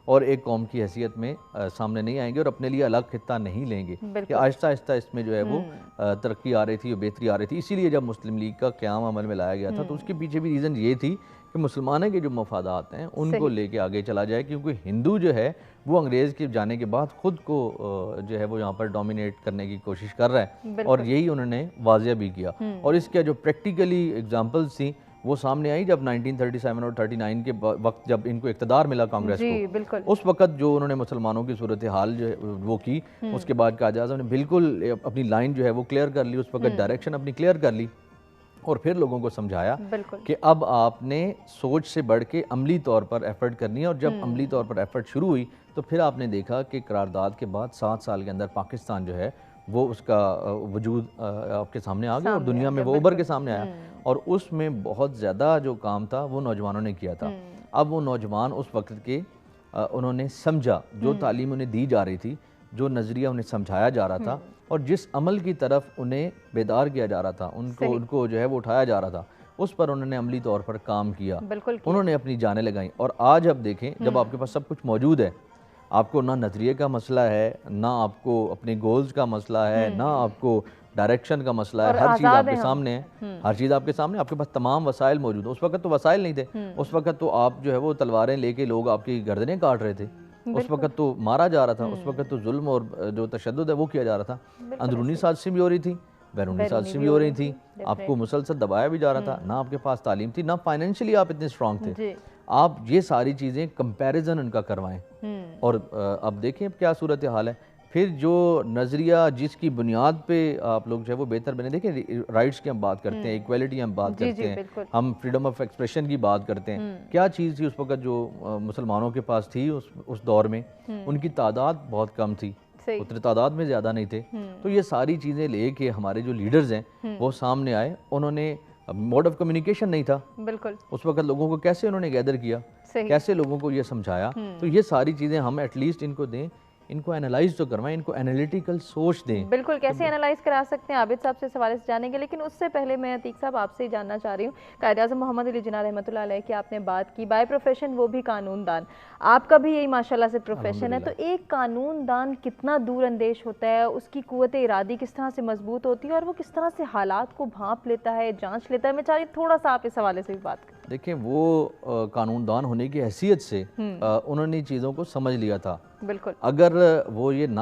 اور ایک قوم کی حیثیت میں سامنے نہیں آئیں گے اور اپنے لیے الگ خطہ نہیں لیں گے کہ آہستہ آہستہ اس میں جو ہے وہ ترقی آ رہی تھی اور بہتری آ رہی تھی. اسی لیے جب مسلم لیگ کا قیام عمل میں لایا گیا تھا تو اس کے پیچھے بھی ریزن یہ تھی کہ مسلمانوں کے جو مفادات ہیں ان کو لے کے آگے چلا جائے, کیونکہ ہندو جو ہے وہ انگریز کے جانے کے بعد خود کو جو ہے وہ یہاں پر ڈومینیٹ کرنے کی کوشش کر رہا ہے, اور یہی انہوں نے واضح بھی کیا. اور اس کے جو پریکٹیکلی ایگزامپلز تھیں وہ سامنے آئی جب 1937 اور 39 کے وقت جب ان کو اقتدار ملا کانگریس کو, اس وقت جو انہوں نے مسلمانوں کی صورتحال جو وہ کی, اس کے بعد قائد اعظم نے بالکل اپنی لائن جو ہے وہ کلیئر کر لی, اس وقت ڈائریکشن اپنی کلیئر کر لی اور پھر لوگوں کو سمجھایا کہ اب آپ نے سوچ سے بڑھ کے عملی طور پر ایفرٹ کرنی ہے. اور جب عملی طور پر ایفرٹ شروع ہوئی تو پھر آپ نے دیکھا کہ قرارداد کے بعد 7 سال کے اندر پاکستان جو ہے وہ اس کا وجود آپ کے سامنے آ گیا اور دنیا میں وہ ابھر کے سامنے آیا, اور اس میں بہت زیادہ جو کام تھا وہ نوجوانوں نے کیا تھا. اب وہ نوجوان اس وقت کے انہوں نے سمجھا, جو تعلیم انہیں دی جا رہی تھی, جو نظریہ انہیں سمجھایا جا رہا تھا اور جس عمل کی طرف انہیں بیدار کیا جا رہا تھا, ان کو جو ہے وہ اٹھایا جا رہا تھا, اس پر انہوں نے عملی طور پر کام کیا, انہوں نے اپنی جانیں لگائیں. اور آج اب دیکھیں جب آپ کے پاس سب کچھ موجود ہے, آپ کو نہ نظریے کا مسئلہ ہے, نہ آپ کو اپنے گولز کا مسئلہ ہے, نہ آپ کو ڈائریکشن کا مسئلہ ہے, ہر چیز آپ کے سامنے ہے, ہر چیز آپ کے سامنے, آپ کے پاس تمام وسائل موجود ہیں. اس وقت تو وسائل نہیں تھے, اس وقت تو آپ جو ہے وہ تلواریں لے کے لوگ آپ کی گردنیں کاٹ رہے تھے, اس وقت تو مارا جا رہا تھا, اس وقت تو ظلم اور جو تشدد ہے وہ کیا جا رہا تھا, اندرونی سازشیں بھی ہو رہی تھی, بیرونی سازشیں بھی ہو رہی تھی, آپ کو مسلسل دبایا بھی جا رہا تھا, نہ آپ کے پاس تعلیم تھی, نہ فائنینشلی آپ اتنے اسٹرانگ تھے. آپ یہ ساری چیزیں کمپیریزن ان کا کروائیں اور اب دیکھیں اب کیا صورتحال ہے. پھر جو نظریہ جس کی بنیاد پہ آپ لوگ جو ہے وہ بہتر بنے, دیکھیں رائٹس کی ہم بات کرتے ہیں, ایکویلٹی ہم بات کرتے ہیں, ہم فریڈم آف ایکسپریشن کی بات کرتے ہیں, کیا چیز تھی اس وقت جو مسلمانوں کے پاس تھی اس دور میں, ان کی تعداد بہت کم تھی, اتنے تعداد میں زیادہ نہیں تھے. تو یہ ساری چیزیں لے کے ہمارے جو لیڈرز ہیں وہ سامنے آئے, انہوں نے موڈ آف کمیونیکیشن نہیں تھا اس وقت, لوگوں کو کیسے انہوں نے گیدر کیا, کیسے لوگوں کو یہ سمجھایا. تو یہ ساری چیزیں ہم ایٹ لیسٹ ان کو دیں, ان کو انالائز تو کروائیں, ان کو انالیٹیکل سوچ دیں. بالکل, کیسے انالائز کرا سکتے ہیں عابد صاحب سے اس حوالے سے جانیں گے, لیکن اس سے پہلے میں عتیق صاحب آپ سے ہی جاننا چاہ رہی ہوں. قائد اعظم محمد علی جناح رحمۃ اللہ علیہ کی آپ نے بات کی, بائی پروفیشن وہ بھی قانون دان, آپ کا بھی یہی ماشاءاللہ سے پروفیشن ہے, تو ایک قانون دان کتنا دور اندیش ہوتا ہے, اس کی قوت ارادی کس طرح سے مضبوط ہوتی ہے, اور وہ کس طرح سے حالات کو بھانپ لیتا ہے, جانچ لیتا ہے. میں چاہ رہی تھوڑا سا آپ اس حوالے سے بھی بات کریں. دیکھیں وہ قانون دان ہونے کی حیثیت سے انہوں نے چیزوں کو سمجھ لیا تھا. بالکل, اگر وہ یہ نہ